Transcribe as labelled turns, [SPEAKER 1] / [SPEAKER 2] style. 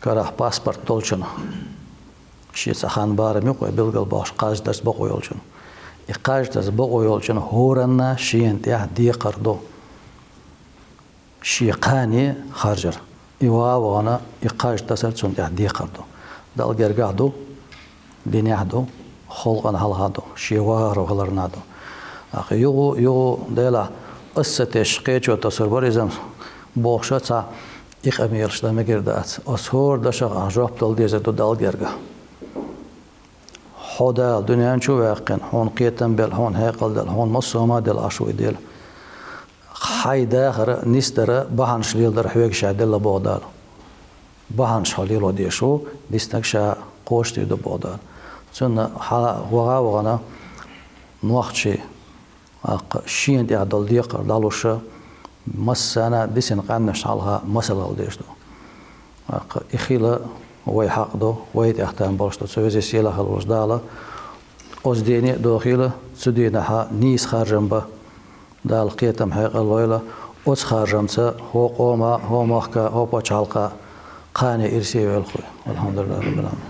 [SPEAKER 1] كره باسبورت دولشن شي سخان بارم يقوي بلغل باش قاج درس بقوي يولشن إقاج درس بقوي يولشن هورنا شي انت دي قردو شي قاني خارجر إيوا وانا إقاج درس انت دي قردو دال جرجادو دينيادو خلقن هالهادو شي وارو غلرنادو أخي يو ديلا قصة قيتشو تصربريزم بوخشة إخميرش ده مجردات أسهور ده شغ عجوب دل ديزة دال جرجا حدا الدنيا نشوف واقعا هون قيتن بل هون هيقل دل هون مصومة دل عشوي دل حي داخر نستر بحنش ليل در حويك شادل بودار بحنش حليل وديشو ديستكشا قوشتي دو بودار سنة وغا وغنا نوخشي شين دي عدل ديقر دالوشا مسانا ديسن قانش علىها مسألة وديشتو إخيلا وي حقدو وي تحتان برشتو سويزي سيلا خلوش دالا أزديني دوخيلا سدينا ها نيس خارجنبا دال قيتم حيق اللويلة أز خارجنسا هو قوما هو محكا هو بچالقا قاني إرسي والخوي والحمد لله رب العالمين